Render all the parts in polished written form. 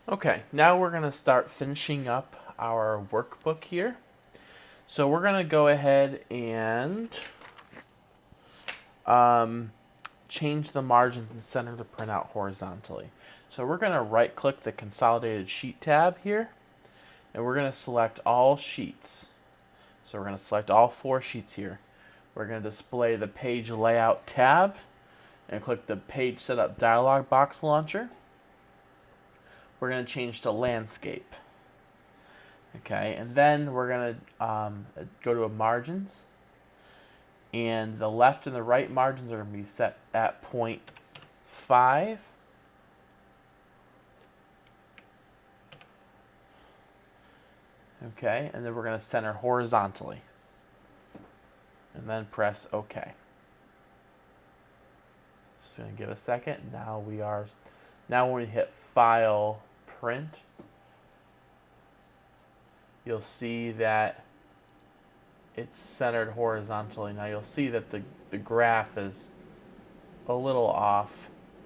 Okay, now we're going to start finishing up our workbook here. So we're going to go ahead and um, change the margins and center the printout horizontally. So we're going to right click the consolidated sheet tab here, and we're going to select all sheets. So we're going to select all 4 sheets here. We're going to display the page layout tab and click the page setup dialog box launcher. We're going to change to landscape. Okay, and then we're going to go to margins, and the left and the right margins are going to be set at 0.5. Okay, and then we're going to center horizontally, and then press OK. Just going to give a second. Now when we hit File, Print, you'll see that it's centered horizontally. Now you'll see that the graph is a little off.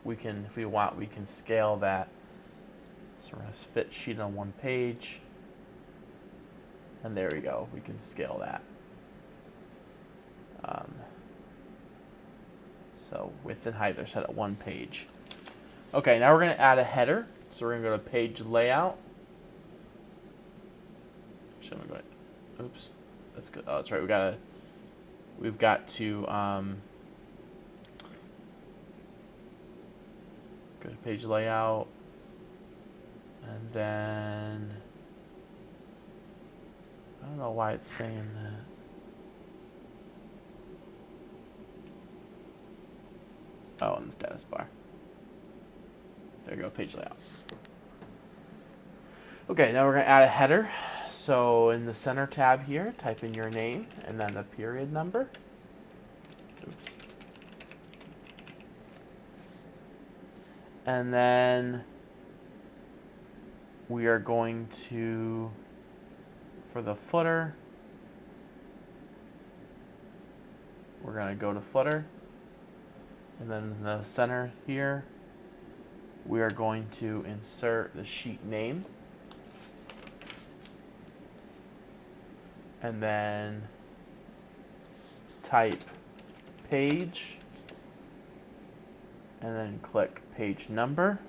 If we want, we can scale that. So we're going to fit sheet on 1 page. And there we go. We can scale that. So width and height are set at 1 page. Okay, now we're going to add a header. So we're going to go to Page Layout. Actually, I'm going to go. Oops, that's good. Oh, that's right. We've got to go to Page Layout, and then I don't know why it's saying that. Oh, in the status bar. There you go, page layout. Okay, now we're going to add a header. So in the center tab here, type in your name and then the period number. Oops. And then we are going to, for the footer, we're going to go to footer. And then in the center here, we are going to insert the sheet name. And then type page. And then click page number.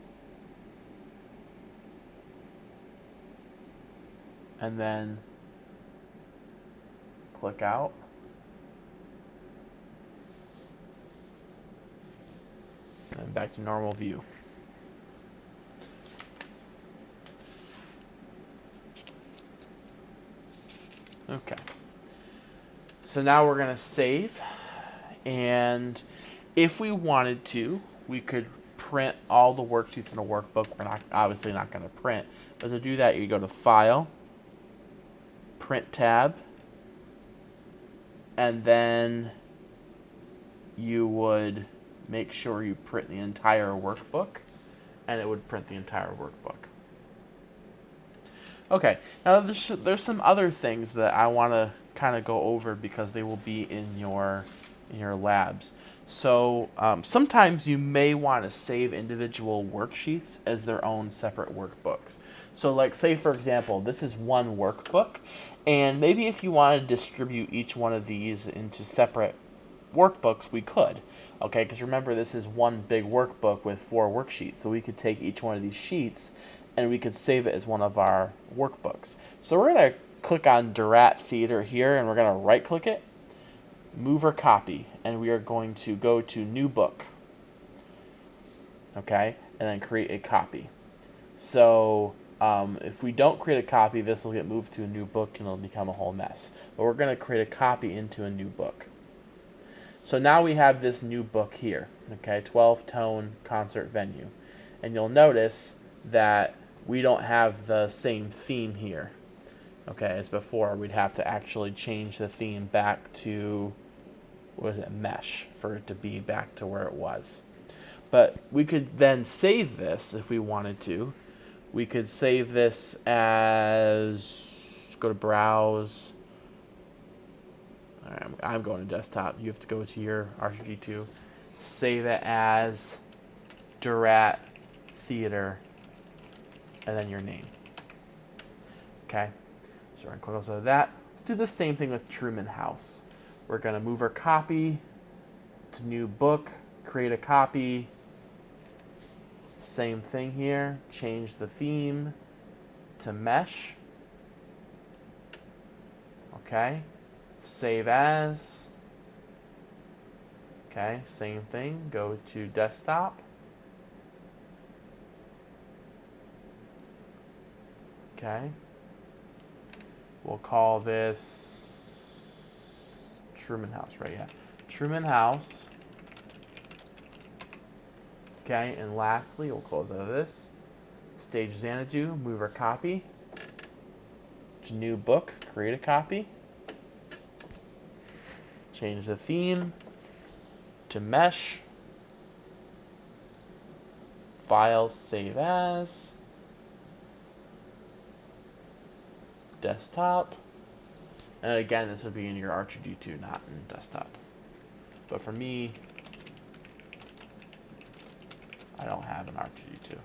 And then click out. And back to normal view. Okay. So now we're going to save. And if we wanted to, we could print all the worksheets in a workbook. We're obviously not going to print. But to do that, you go to File, Print tab, and then you would make sure you print the entire workbook, and it would print the entire workbook. Okay, now there's some other things that I want to kind of go over because they will be in your labs. So sometimes you may want to save individual worksheets as their own separate workbooks. So like say for example, this is one workbook, and maybe if you want to distribute each one of these into separate workbooks, we could. Okay, because remember this is one big workbook with 4 worksheets, so we could take each one of these sheets and we could save it as one of our workbooks. So we're going to click on Durat Theater here, and we're going to right click it, move or copy, and we are going to go to New Book. Okay, and then create a copy. So if we don't create a copy, this will get moved to a new book and it'll become a whole mess. But we're going to create a copy into a new book. So now we have this new book here, okay, 12-tone concert venue. And you'll notice that we don't have the same theme here, okay, as before. We'd have to actually change the theme back to, what was it, mesh, for it to be back to where it was. But we could then save this if we wanted to. We could save this as, go to Browse. All right, I'm going to desktop. You have to go to your R2D2. Save it as Durat Theater and then your name. Okay, so we're going to click also that. Let's do the same thing with Truman House. We're going to move our copy to new book, create a copy. Same thing here, change the theme to mesh. Okay, save as. Okay, same thing, go to desktop. Okay, we'll call this Truman House, right? Yeah, Truman House. Okay, and lastly, we'll close out of this. Stage Xanadu, move our copy to new book, create a copy. Change the theme to mesh. Files, save as. Desktop. And again, this would be in your R2D2, not in desktop. But for me, I don't have an R2D2.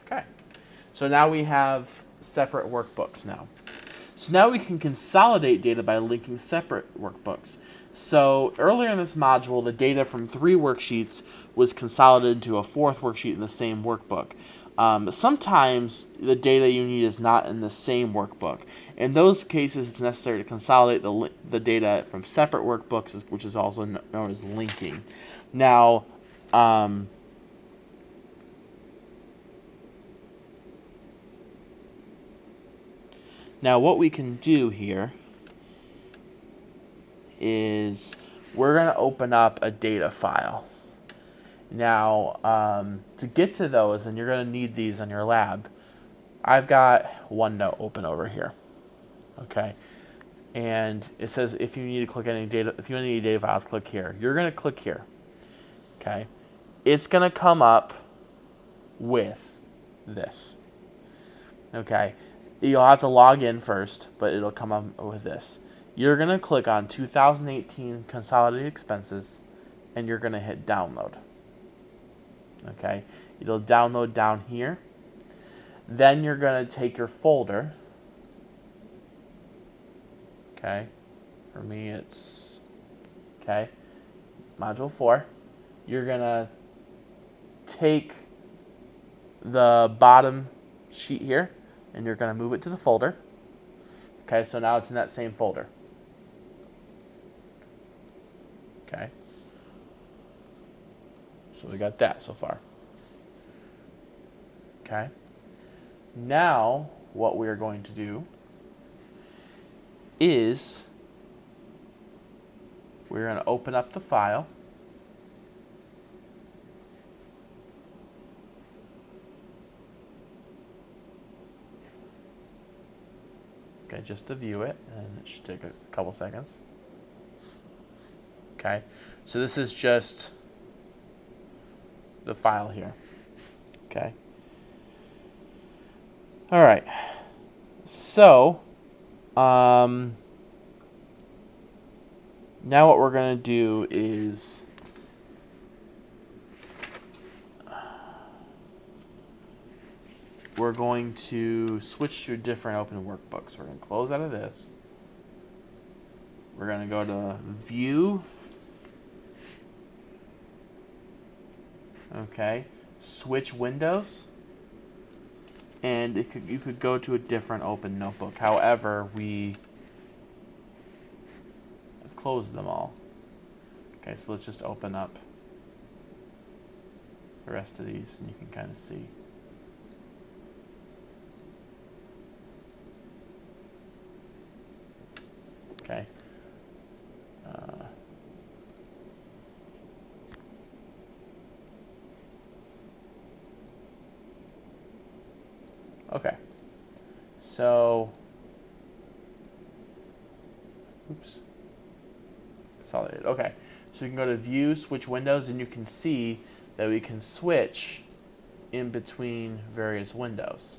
Okay. So now we have separate workbooks now. So now we can consolidate data by linking separate workbooks. So earlier in this module, the data from 3 worksheets was consolidated into a 4th worksheet in the same workbook. Sometimes the data you need is not in the same workbook. In those cases, it's necessary to consolidate the data from separate workbooks, which is also known as linking. Now, what we can do here is we're going to open up a data file. Now, to get to those, and you're going to need these on your lab, I've got OneNote open over here. Okay, and it says if you need to click any data, if you need any data files, click here. You're going to click here. Okay, it's going to come up with this. Okay, you'll have to log in first, but it'll come up with this. You're going to click on 2018 Consolidated Expenses, and you're going to hit download. Okay, it'll download down here. Then you're going to take your folder. Okay, for me it's, okay, Module 4. You're going to take the bottom sheet here, and you're going to move it to the folder. Okay, so now it's in that same folder. Okay. So we got that so far. Okay. Now, what we are going to do is we're going to open up the file. Okay, just to view it, and it should take a couple seconds. Okay, so this is just the file here. Okay. All right. So, now what we're going to do is we're going to switch to different open workbooks. We're going to close out of this. We're going to go to View. Okay, switch windows, and you could go to a different open notebook. However, we have closed them all. Okay, so let's just open up the rest of these, and you can kind of see. Okay. Okay, so, oops, consolidated. Okay, so you can go to View, switch windows, and you can see that we can switch in between various windows.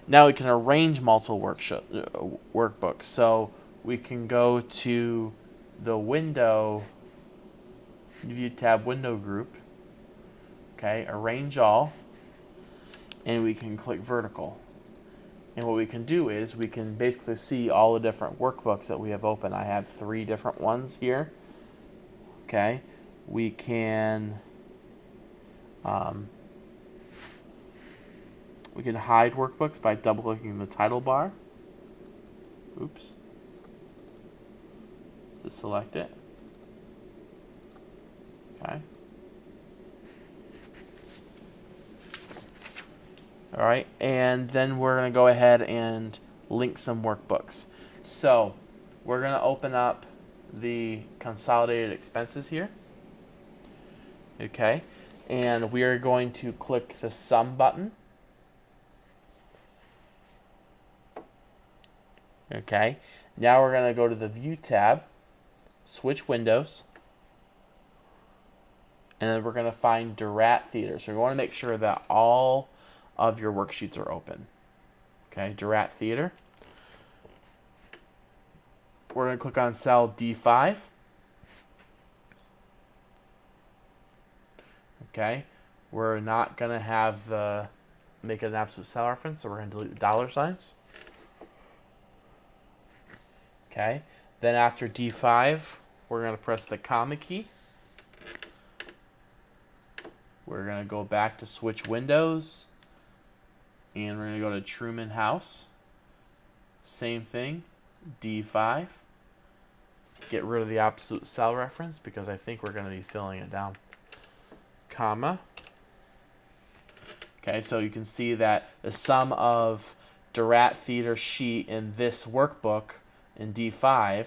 Now we can arrange multiple workbooks. So we can go to the Window, View tab, Window Group. Okay, Arrange All. and we can click vertical. And what we can do is we can basically see all the different workbooks that we have open. I have 3 different ones here. Okay, we can hide workbooks by double-clicking the title bar. Oops. To select it. Okay. Alright, and then we're going to go ahead and link some workbooks. So, we're going to open up the consolidated expenses here. Okay, and we are going to click the sum button. Okay, now we're going to go to the View tab, switch windows, and then we're going to find Durat Theater. So we want to make sure that all of your worksheets are open. Okay, Durat Theater. We're going to click on cell D5. Okay, we're not going to have make it an absolute cell reference, so we're going to delete the dollar signs. Okay, then after D5, we're going to press the comma key. We're going to go back to switch windows, and we're going to go to Truman House. Same thing, D5. Get rid of the absolute cell reference because I think we're going to be filling it down. Comma. Okay, so you can see that the sum of Durat Theater sheet in this workbook in D5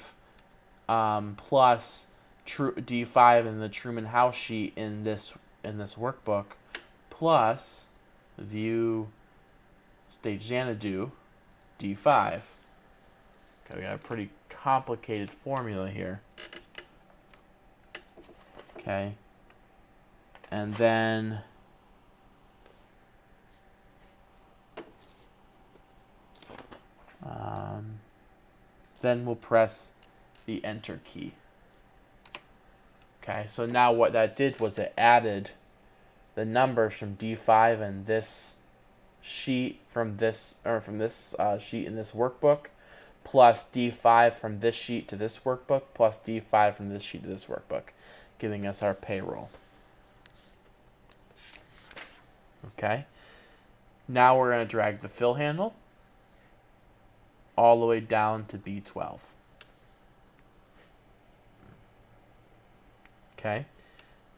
plus D5 in the Truman House sheet in this workbook plus View Stage Xanadu D5. Okay, we got a pretty complicated formula here. Okay, and then we'll press the Enter key. Okay, so now what that did was it added the numbers from D5 and this sheet from this sheet in this workbook, plus D5 from this sheet to this workbook, plus D5 from this sheet to this workbook, giving us our payroll. Okay, now we're going to drag the fill handle all the way down to B12. Okay,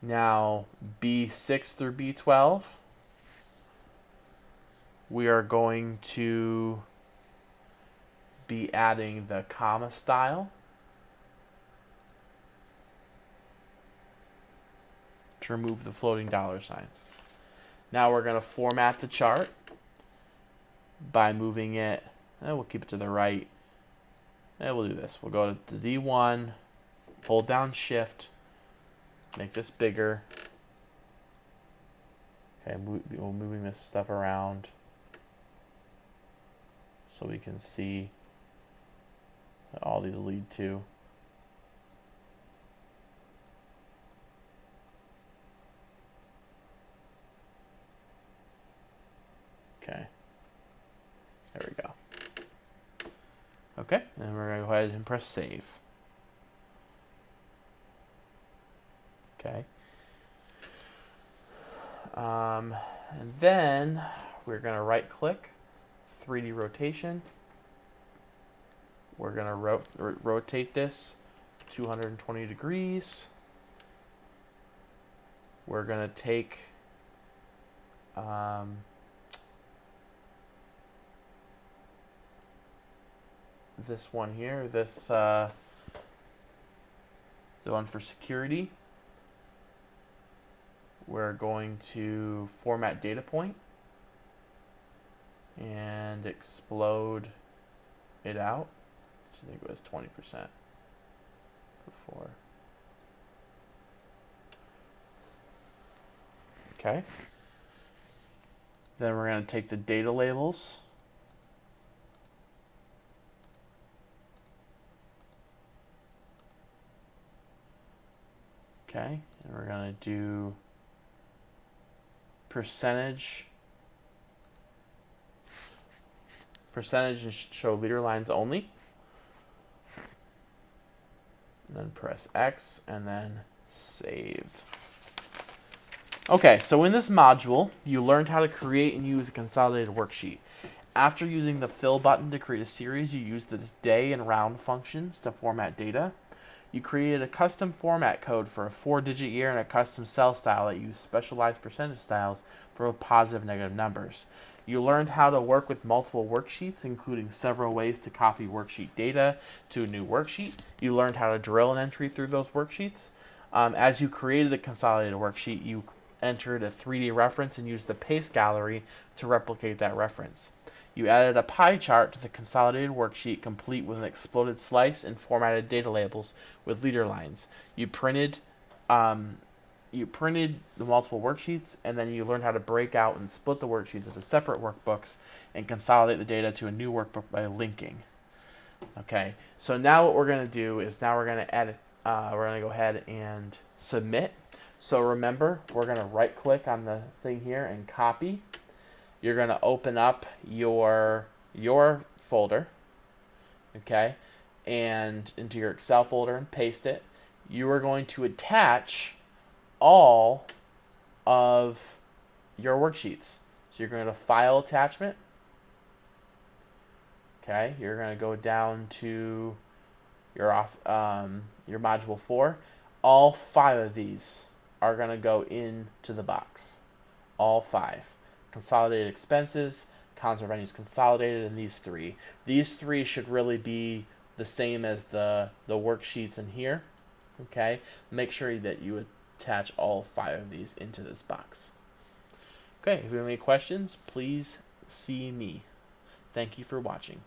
now B6 through B12, we are going to be adding the comma style to remove the floating dollar signs. Now we're going to format the chart by moving it, we'll keep it to the right, and we'll do this. We'll go to D1, hold down Shift, make this bigger. Okay, we're moving this stuff around so we can see what all these lead to. Okay, there we go. Okay, and we're going to go ahead and press save. Okay. And then we're going to right click, 3D rotation. We're going to rotate this 220 degrees. We're going to take this one here, the one for security. We're going to format data point and explode it out. I think it was 20% before. Okay. Then we're going to take the data labels. Okay, and we're going to do percentage percentage and show leader lines only. And then press X and then save. Okay, so in this module, you learned how to create and use a consolidated worksheet. After using the fill button to create a series, you used the day and round functions to format data. You created a custom format code for a 4-digit year and a custom cell style that used specialized percentage styles for both positive and negative numbers. You learned how to work with multiple worksheets, including several ways to copy worksheet data to a new worksheet. You learned how to drill an entry through those worksheets. As you created a consolidated worksheet, you entered a 3D reference and used the paste gallery to replicate that reference. You added a pie chart to the consolidated worksheet, complete with an exploded slice and formatted data labels with leader lines. You printed the multiple worksheets, and then you learned how to break out and split the worksheets into separate workbooks and consolidate the data to a new workbook by linking. Okay, so now what we're going to do is we're going to go ahead and submit. So remember, we're going to right click on the thing here and copy. You're going to open up your folder, okay, and into your Excel folder and paste it. You are going to attach all of your worksheets. So you're going to file attachment. Okay, you're going to go down to your module 4. All 5 of these are going to go into the box. All 5. Consolidated expenses, accounts and revenues consolidated, and these 3. These 3 should really be the same as the worksheets in here. Okay, make sure that you attach all 5 of these into this box. Okay, if you have any questions, please see me. Thank you for watching.